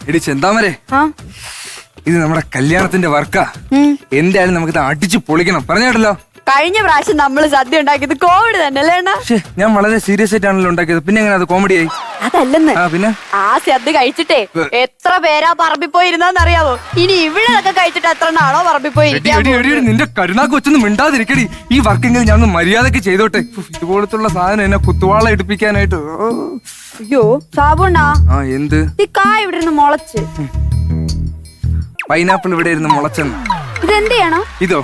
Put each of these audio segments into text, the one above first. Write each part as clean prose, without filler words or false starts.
എടി ചെന്താമരെ, ഇത് നമ്മുടെ കല്യാണത്തിന്റെ വർക്കാ. എന്തായാലും നമുക്ക് അടിച്ചു പൊളിക്കണം. പറഞ്ഞേട്ടല്ലോ, കഴിഞ്ഞ പ്രാവശ്യം നമ്മള് സദ്യ ഉണ്ടാക്കിയത് കോമഡി തന്നെ അല്ലേ? ഞാൻ വളരെ സീരിയസ് ആയിട്ടാണല്ലോ ഉണ്ടാക്കിയത്. പിന്നെ എങ്ങനെ അത് കോമഡി ആയി? അതല്ലെന്ന്, പിന്നെ ആ സദ്യ കഴിച്ചിട്ടേ എത്ര പേരാ പറമ്പിൽ പോയിരുന്നറിയാവോ? ഇനി ഇവിടെ കഴിച്ചിട്ട് എത്ര നാളോ പറമ്പിൽ പോയി. നിന്റെ കരുനാക്ക് വെച്ചൊന്നും മിണ്ടാതിരിക്കടി. ഈ വർക്കെങ്കിലും ഞാൻ മര്യാദക്ക് ചെയ്തോട്ടെ. ഇതുപോലത്തുള്ള സാധനം എന്നെ കുത്തുവാള എടുപ്പിക്കാനായിട്ട്. അയ്യോ സാബുണ്ണാ, എന്ത് ഈ കായ ഇവിടെ ഇരുന്ന് മുളച്ച്? പൈനാപ്പിൾ ഇവിടെ ഇരുന്ന് മുളച്ചെന്ന്. ഇതെന്ത് ചെയ്യണം? ഇതോ,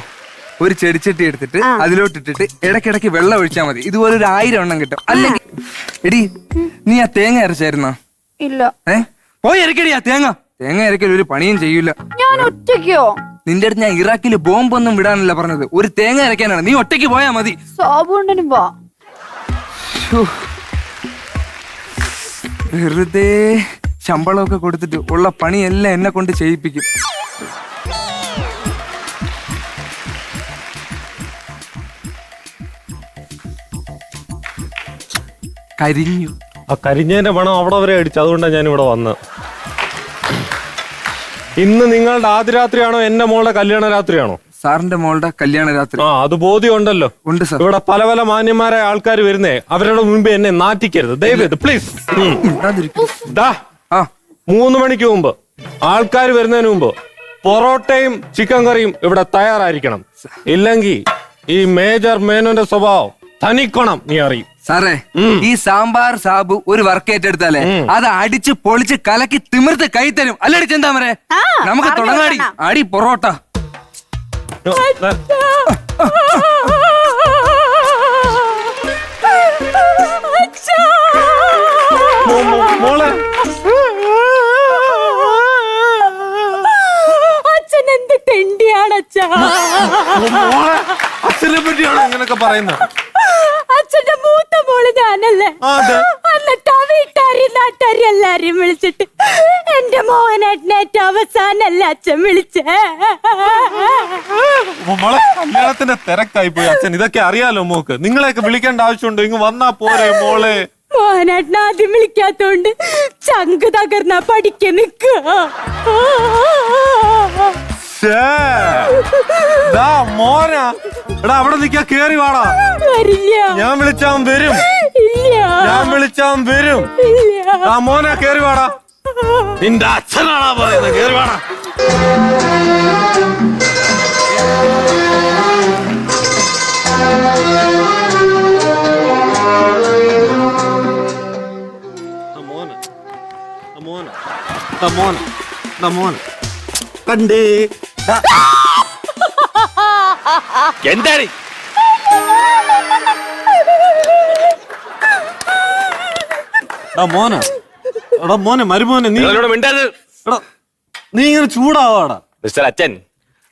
ഒരു ചെടിച്ചട്ടി എടുത്തിട്ട് അതിലോട്ടിട്ടിട്ട് ഇടയ്ക്കിടയ്ക്ക് വെള്ളം ഒഴിച്ചാൽ മതി. ഇതുപോലെ 1000 എണ്ണം കിട്ടും. അല്ലെങ്കിൽ എടി, നീ ആ തേങ്ങ അരച്ചായിരുന്നോ? ഇല്ല. പോയി ഇറക്കടി ആ തേങ്ങ. തേങ്ങ ഇറക്കൽ ഒരു പണിയും ചെയ്യൂല. ഞാൻ ഒറ്റയ്ക്കോ? നിന്റെ അടുത്ത് ഞാൻ ഇറാഖില് ബോംബൊന്നും വിടാനല്ല പറഞ്ഞത്, ഒരു തേങ്ങ അരയ്ക്കാനാണ്. നീ ഒറ്റയ്ക്ക് പോയാ മതി. സാബുണ്ണനും വാ. വെറുതെ ശമ്പളമൊക്കെ കൊടുത്തിട്ട് ഉള്ള പണിയെല്ലാം എന്നെ കൊണ്ട് ചെയ്യിപ്പിക്കും. കരിഞ്ഞു. ആ കരിഞ്ഞതിന്റെ പണം അവിടെ വരെ അടിച്ചു. അതുകൊണ്ടാണ് ഞാൻ ഇവിടെ വന്നത്. ഇന്ന് നിങ്ങളുടെ ആദ്യ രാത്രിയാണോ എന്റെ മോളുടെ കല്യാണ രാത്രിയാണോ? സാറിന്റെ മോളുടെ കല്യാണ രാത്രി. അത് ബോധ്യം ഉണ്ടല്ലോ. ഉണ്ട് സാർ. ഇവിടെ പല പല മാന്യന്മാരായ ആൾക്കാർ വരുന്നേ. അവരുടെ മുമ്പ് എന്നെ നാറ്റിക്കരുത് ദയവേത്, പ്ലീസ്. 3 മണിക്ക് മുമ്പ് ആൾക്കാർ വരുന്നതിന് മുമ്പ് പൊറോട്ടയും ചിക്കൻ കറിയും ഇവിടെ തയ്യാറായിരിക്കണം. ഇല്ലെങ്കിൽ ഈ മേജർ മേനോന്റെ സ്വഭാവം തനിക്കണം നീ അറിയും. സാറേ, ഈ സാമ്പാർ സാബു ഒരു വർക്ക് ഏറ്റെടുത്താലേ അത് അടിച്ച് പൊളിച്ച് കലക്കി തിമിർത്ത് കൈ തരും. അല്ലടി ചെന്താമരെ, നമുക്ക് തുടങ്ങാടി. അടി പൊറോട്ട. മോളെ, അച്ഛൻ എന്ത് തെണ്ടിയാണ് അച്ഛാ. അച്ഛനെ പറ്റിയാണോ ഇങ്ങനൊക്കെ പറയുന്നത്? അച്ഛന്റെ മൂത്ത മോള് ഞാനല്ലേ? എന്നിട്ട് ആ വീട്ടുകാരി നാട്ടുകാരി എല്ലാരെയും വിളിച്ചിട്ട് എന്റെ മോഹനേട്ടനെ ഏറ്റവും അവസാനല്ലേ അച്ഛൻ വിളിച്ചേ. മോളെ, കല്യാണത്തിന്റെ തിരക്കായി പോയി അച്ഛൻ. ഇതൊക്കെ അറിയാലോ മോക്ക്. നിങ്ങളെയൊക്കെ വിളിക്കേണ്ട ആവശ്യമുണ്ടോ? ഇങ്ങ് വന്നാ പോരെ മോളെ. മോഹനേട്ടൻ ആദ്യം വിളിക്കാത്തോണ്ട് ചങ്ക് തകർന്ന പഠിക്കാൻ നിക്കുക. മോനാ, എടാ അവിടെ നിക്കാ, കേറി വാടാ. ഞാൻ വിളിച്ചാൻ വരും. ഞാൻ വിളിച്ചാൻ വരും. ആ മോനാ, കേറി വാടാ. നിന്റെ അച്ഛനാണാ പറയുന്നത്, കേറി വാടാ. കണ്ടേ എന്താണ് മോനെ? എടാ മോനെ, മരുമോനെ, നീ നീ ഇങ്ങനെ ചൂടാവാടാ. മിസ്റ്റർ അച്ഛൻ,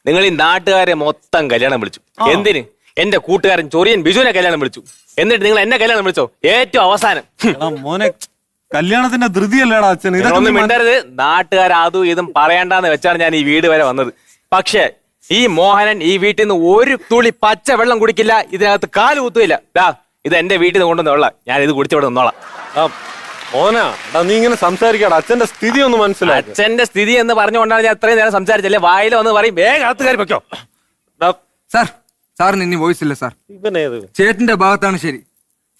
നിങ്ങൾ ഈ നാട്ടുകാരെ മൊത്തം കല്യാണം വിളിച്ചു. എന്തിന്? എന്റെ കൂട്ടുകാരൻ ചൊറിയൻ ബിജുവിനെ കല്യാണം വിളിച്ചു. എന്നിട്ട് നിങ്ങൾ എന്നെ കല്യാണം വിളിച്ചോ? ഏറ്റവും അവസാനം. മോനെ, കല്യാണത്തിന്റെ ധൃതിയല്ലേടാ അച്ഛൻ. ഇതൊന്നും മിണ്ടരുത്. നാട്ടുകാർ അതും ഇതും പറയണ്ടെന്ന് വെച്ചാണ് ഞാൻ ഈ വീട് വരെ വന്നത്. പക്ഷെ ഈ മോഹനൻ ഈ വീട്ടിൽ നിന്ന് ഒരു തുള്ളി പച്ച വെള്ളം കുടിക്കില്ല. ഇതിനകത്ത് കാല് കുത്തുകയില്ല. ഇത് എന്റെ വീട്ടിൽ നിന്ന് കൊണ്ടുവന്നുള്ള ഞാൻ ഇത് കുടിച്ചവിടെ നിന്നോളാം. മോനാ, നീ ഇങ്ങനെ സംസാരിക്കാടാ. അച്ഛന്റെ സ്ഥിതി ഒന്ന് മനസ്സിലായി. അച്ഛന്റെ സ്ഥിതി എന്ന് പറഞ്ഞുകൊണ്ടാണ് ഞാൻ ഇത്രയും നേരം സംസാരിച്ചല്ലേ. വായിൽ വന്ന് പറയും വേഗം അകത്തുകാരി വെക്കോ. സാർ, സാറിന് ഇനി വോയിസ് ഇല്ല സാർ. ചേട്ടന്റെ ഭാഗത്താണ് ശരി.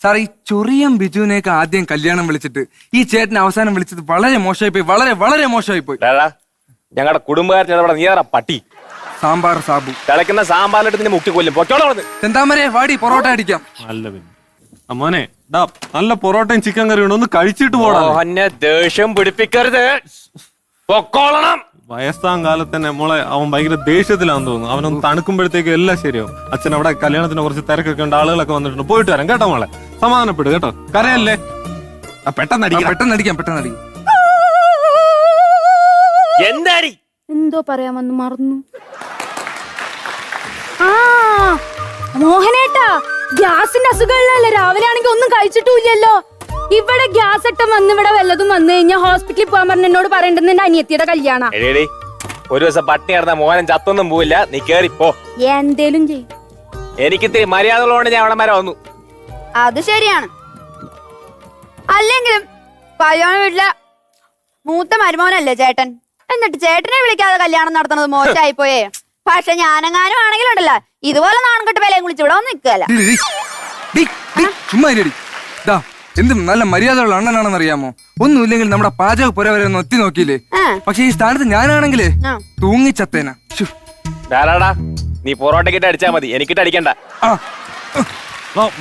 സാർ, ഈ ചൊറിയം ബിജുവിനെയൊക്കെ ആദ്യം കല്യാണം വിളിച്ചിട്ട് ഈ ചേട്ടനെ അവസാനം വിളിച്ചത് വളരെ മോശമായി പോയി. വളരെ വളരെ മോശമായി പോയി. ഞങ്ങളുടെ കുടുംബക്കാർ നീയാ പട്ടി. സാമ്പാർ സാബു തിളക്കുന്ന സാമ്പാറിലിട്ട് നിന്നെ മുക്കി കൊല്ലും. പൊക്കോളാം. ചെന്താമരെ, വാടി പൊറോട്ട അടിക്കാം. മോനെ, നല്ല പൊറോട്ടയും ചിക്കൻ കറിയും ഒന്ന് കഴിച്ചിട്ട് പോടാ. ദേഷ്യം പിടിപ്പിക്കരുത്. പൊക്കോളണം. വയസ്സാം കാലത്ത് തന്നെ മോളെ അവൻ ഭയങ്കര ദേഷ്യത്തിലാന്ന് തോന്നുന്നു. അവനൊന്ന് തണുക്കുമ്പോഴത്തേക്കും എല്ലാം ശരിയാവും. അച്ഛൻ അവിടെ കല്യാണത്തിന് കുറച്ച് തിരക്കൊക്കെ ഉണ്ട്, ആളുകളൊക്കെ വന്നിട്ടുണ്ട്. പോയിട്ട് വരാം കേട്ടോ മോളെ. സമാധാനപ്പെടും കേട്ടോ. കരയല്ലേ. പെട്ടെന്ന് അടിക്കാം. എന്താടി? എന്തോ പറയാമെന്ന് മറന്നു. മോഹനേട്ടാ, ഗ്യാസിന്റെ അസുഖമുള്ളല്ലേ? രാവിലെ ആണെങ്കിൽ ഒന്നും കഴിച്ചിട്ടില്ലല്ലോ. ഇവിടെ ഗ്യാസ് ഇട്ടം വന്ന് ഇവിടെ വല്ലതും വന്നു കഴിഞ്ഞാൽ ഹോസ്പിറ്റലിൽ പോകാൻ പറഞ്ഞ എന്നോട് പറയണ്ടെന്ന് എന്റെ അനിയത്തിയുടെ കല്യാണം. ഒരു ദിവസം പട്ടിണി കിടന്ന മോഹനൻ ചത്തൊന്നും പോവില്ല. നീ കേറി പോ. എന്തേലും ചെയ്യും. എനിക്കിത്തിരി മര്യാദ ഉള്ളതുകൊണ്ട് ഞാൻ അവിടെ വരെ വന്നു. അത് ശരിയാണ്. അല്ലെങ്കിലും കല്യാണ വീട്ടിലെ മൂത്ത മരുമോനല്ലേ ചേട്ടൻ, എന്നിട്ട് ചേട്ടനെ വിളിക്കാതെ കല്യാണം നടത്തുന്നത് മോശമായി പോയേ. പക്ഷെ ഞാനെങ്ങാനും ആണെങ്കിലുണ്ടല്ലോ ഇതുപോലെ നാണംകെട്ട് വിലയും വിളിച്ച് ഇവിടെ ഒന്നും നിൽക്കല്ല. ചുമ്മാ ഇരി. ദാ എന്ത് നല്ല മര്യാദയുള്ള അണ്ണനാണെന്ന് അറിയാമോ? ഒന്നുമില്ലെങ്കിൽ നമ്മുടെ പാചക പുര വരെ ഒന്ന് ഒത്തി നോക്കിയില്ലേ? പക്ഷെ ഈ സ്ഥാനത്ത് ഞാനാണെങ്കിലേ തൂങ്ങിച്ചത്തേന. ധാരാടാ, നീ പൊറോട്ടക്കിട്ട് അടിച്ചാ മതി, എനിക്കിട്ട് അടിക്കണ്ട.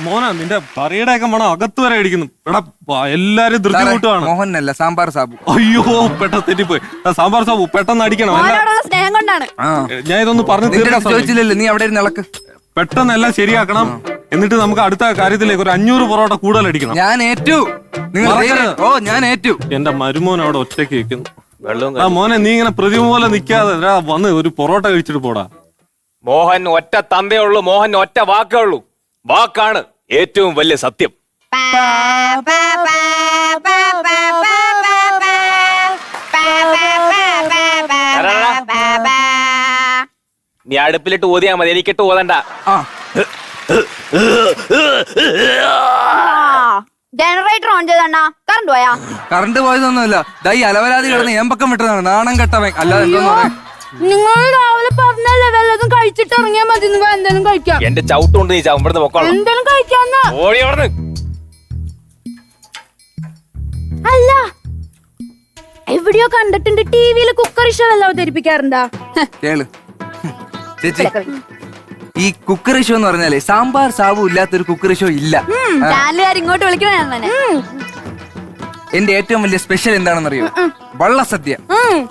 മോന നിന്റെ പറയുടെ ഒക്കെ മണം അകത്ത് വരെ അടിക്കുന്നു. എടാ എല്ലാരും ധൃതിമുട്ടാണ്. മോഹനല്ല, സാമ്പാർ സാബു. അയ്യോ പെട്ടെന്ന് തെറ്റിപ്പോയി. സാമ്പാർ സാബു പെട്ടെന്ന് അടിക്കണം. മോനോടുള്ള സ്നേഹം കൊണ്ടാണ്. ഞാൻ ഇതൊന്ന് പറഞ്ഞു തീർക്കാൻ ചോദിച്ചില്ലല്ലോ, നീ അവിടെ ഇരുന്ന് ഇളക്ക്. പെട്ടെന്ന് എല്ലാം ശരിയാക്കണം. എന്നിട്ട് നമുക്ക് അടുത്ത കാര്യത്തിലേക്ക് ഒരു 500 പൊറോട്ട കൂടുതൽ അടിക്കണം. ഞാൻ ഏറ്റു. ഞാൻ ഏറ്റു. എന്റെ മരുമോൻ അവിടെ ഒറ്റയ്ക്ക് വെക്കുന്നു. വെള്ളവും ആ മോനെ നീ ഇങ്ങനെ പ്രതിമ പോലെ നിക്കാതെ വന്ന് ഒരു പൊറോട്ട കഴിച്ചിട്ട് പോടാ. മോഹൻ ഒറ്റ തന്തേ ഉള്ളൂ, മോഹൻ ഒറ്റ വാക്കേ ഉള്ളൂ. വാക്കാണ് ഏറ്റവും വലിയ സത്യം. നീ അടുപ്പിലിട്ട് ഓതിയാ മതി, എനിക്കിട്ട് ഓതണ്ട. ജനറേറ്റർ ഓൺ ചെയ്തണ്ണ കറണ്ട് പോയാ? കറണ്ട് പോയതൊന്നുമല്ല, ദൈ അലവരാതി കിടന്ന് ഏമ്പക്കം വിട്ടതാണ്. നാണം കെട്ടവൻ. അല്ലാതെ എന്തോന്ന് പറയാ. നിങ്ങൾ രാവിലെ പറഞ്ഞല്ലേ വല്ലതും കഴിച്ചിട്ട് ഇറങ്ങിയാ മതി. നിങ്ങൾ എന്തെങ്കിലും കഴിക്കാം. എന്റെ ചവിട്ടുകൊണ്ട് നീ ഇവിടുന്ന് പൊക്കോളാം. എന്തെങ്കിലും കഴിക്കാന്ന്. ഓടി അവിടുന്ന്. അല്ല, എവിടെയോ കണ്ടിട്ടുണ്ട്, ടിവിയിൽ കുക്കറി ഷോ എല്ലാം അവതരിപ്പിക്കാറുണ്ടാ? കേള് ചേച്ചി, ഈ കുക്കറി ഷോ എന്ന് പറഞ്ഞാലേ സാമ്പാർ സാബു ഇല്ലാത്തൊരു കുക്കറി ഷോ ഇല്ല. ചാനലുകാർ ഇങ്ങോട്ട് വിളിക്കണേ. എന്റെ ഏറ്റവും വലിയ സ്പെഷ്യൽ എന്താണെന്നറിയോ? വള്ളസദ്യ.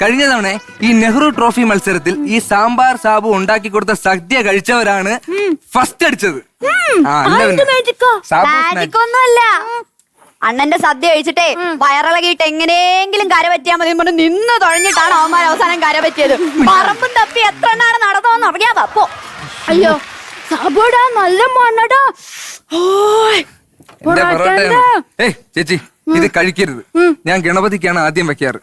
കഴിഞ്ഞ തവണ ഈ നെഹ്റു ട്രോഫി മത്സരത്തിൽ ഈ സാമ്പാർ സാബു ഉണ്ടാക്കി കൊടുത്ത സദ്യ കഴിച്ചവരാണ് ഫസ്റ്റ് അടിച്ചത്. ഒന്നുമല്ല, അണ്ണന്റെ സദ്യ കഴിച്ചിട്ടേ വയറിളകിയിട്ട് എങ്ങനെയെങ്കിലും കര പറ്റിയാൽ മതി പറഞ്ഞ് നിന്ന് തുഴഞ്ഞിട്ടാണ് അവന്മാർ അവസാനം കര പറ്റിയത്. പറമ്പും തപ്പി എത്ര എണ്ണാണ് നടന്നോന്ന് അറിയാം. അപ്പോ അയ്യോ സാബുടാ, നല്ല മണ്ണടാ. ചേച്ചി ഇത് കഴിക്കരുത്. ഞാൻ ഗണപതിക്കാണ് ആദ്യം വെക്കാറ്.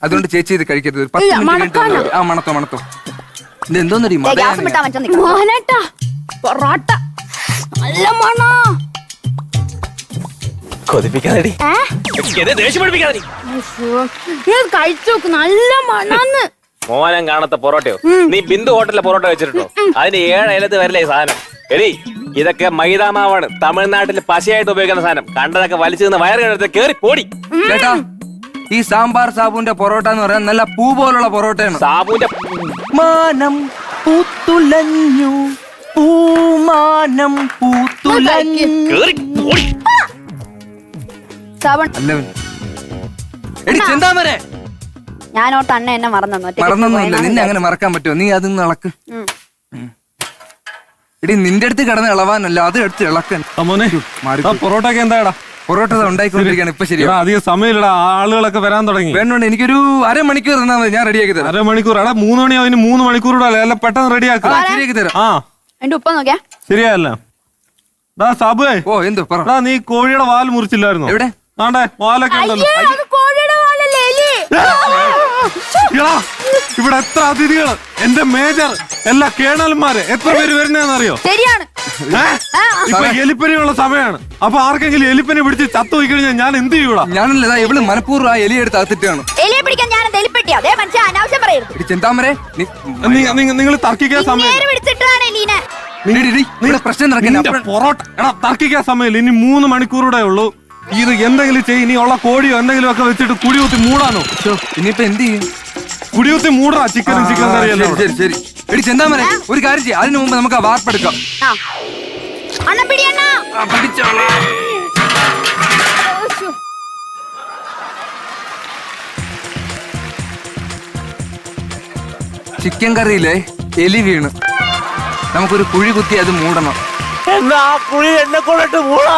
അതുകൊണ്ട് ചേച്ചി ഇത് കഴിക്കരുത്. 10 മിനിറ്റ് കഴിഞ്ഞിട്ട് മണത്തോ മണത്തോ. ഇത് എന്തോന്നറിയ മോഹനേട്ടാ, പൊറോട്ട നല്ല മണ. കൊതിപ്പിക്കാതെ കഴിച്ചു നോക്ക്, നല്ല മണന്ന്. മോഹനം കാണാത്ത പൊറോട്ടയോ? നീ ബിന്ദു ഹോട്ടലിലെ പൊറോട്ട വെച്ചിട്ടുണ്ടോ? അതിന് 7 അയലത്ത് വരില്ലേ ഈ സാധനം. എടി ഇതൊക്കെ മൈദാമാവാണ്, തമിഴ്നാട്ടിൽ പശയായിട്ട് ഉപയോഗിക്കുന്ന സാധനം. കണ്ടതൊക്കെ വലിച്ചു നിന്ന് വയറ് കിടത്ത് കേറി പോടി. ചേട്ടാ, ഈ സാമ്പാർ സാബുവിന്റെ പൊറോട്ട എന്ന് പറയാൻ നല്ല പൂ പോലുള്ള പൊറോട്ടയാണ്. സാബുവിന്റെ മാനം പൂത്തുലഞ്ഞു, പൂമാനം പൂത്തുലഞ്ഞു. കേറി പോടി. അല്ലവൻ എടി ചെന്താമരെ, ഞാനോട്ട് അണ്ണ എന്നെ മറന്നൊന്നുമില്ല. നിന്നെ അങ്ങനെ മറക്കാൻ പറ്റുമോ? നീ അതിന്ന് ഇളക്ക്. എടി നിന്റെ അടുത്ത് കിടന്ന് ഇളവാനല്ല, അത് എടുത്ത് ഇളക്കാൻ. പൊറോട്ട ഒക്കെ എന്താടാ? പൊറോട്ട ഉണ്ടായിക്കൊണ്ടിരിക്കുകയാണ്. ഇപ്പൊ ശരി, അധികം സമയമില്ലടാ, ആളുകളൊക്കെ വരാൻ തുടങ്ങി. വേണ്ട, എനിക്കൊരു അരമണിക്കൂർ തന്നാ മതി, ഞാൻ റെഡിയാക്കി തരാം. അരമണിക്കൂർ? എടാ 3 മണിയാവും, 3 മണിക്കൂർ എല്ലാം പെട്ടെന്ന് റെഡിയാക്കാം. ശരിയാക്കി തരാം. എന്റെ ഉപ്പ നോക്കിയാ ശരിയല്ല സാബുവേ. ഓ എന്തോ പറ. നീ കോഴിയുടെ വാൽ മുറിച്ചില്ലായിരുന്നു? എവിടെ? ആണ്ടേ വാലൊക്കെ ഉണ്ടല്ലോ. ഇവിടെ എത്ര അതിഥികള്, എന്റെ മേജർ എല്ലാ കേണൽമാര് എത്ര പേര് വരുന്നറിയോ? ശരിയാണ്. ഇപ്പൊ എലിപ്പനിയുള്ള സമയമാണ്. അപ്പൊ ആർക്കെങ്കിലും എലിപ്പനി പിടിച്ച് ചത്തു പോയി കഴിഞ്ഞാൽ ഞാൻ എന്ത് ചെയ്യൂടാ? ഞാനല്ല, ഇവള് മനഃപൂർവ്വം ആ എലി എടുത്ത് അകത്തിട്ടാണ്. എലിയെ പിടിക്കാൻ ഞാൻ എലിപ്പെട്ടി. അതേ മനുഷ്യ അനാവശ്യം പറയരുത്. ചെന്താമരെ, നിങ്ങൾ തർക്കിക്കാൻ സമയം പ്രശ്നം പൊറോട്ട തർക്കിക്കാൻ സമയമില്ല. ഇനി 3 മണിക്കൂറൂടെ ഉള്ളൂ. ഇത് എന്തെങ്കിലും ചെയ്യും. ഇനി ഉള്ള കോഴിയോ എന്തെങ്കിലും ഒക്കെ വെച്ചിട്ട് കുടികുത്തി മൂടാനോ? ഇനിയിപ്പോ എന്ത് ചെയ്യും? കുടികുത്തി മൂടാ. ചിക്കൻ കറിയല്ലോ. ശരി ശരി. എടി ചെന്താമരെ, ഒരു കാര്യം ചെയ്യാം. അതിനു മുമ്പ് നമുക്ക് ആ വാർപ്പെടുക്കാം. ചിക്കൻ കറിയിലെ എലി വീണ് നമുക്കൊരു കുഴി കുത്തി അത് മൂടണം. എന്നാ കുഴി എന്നെ കൊണ്ടിട്ട് മൂടാ.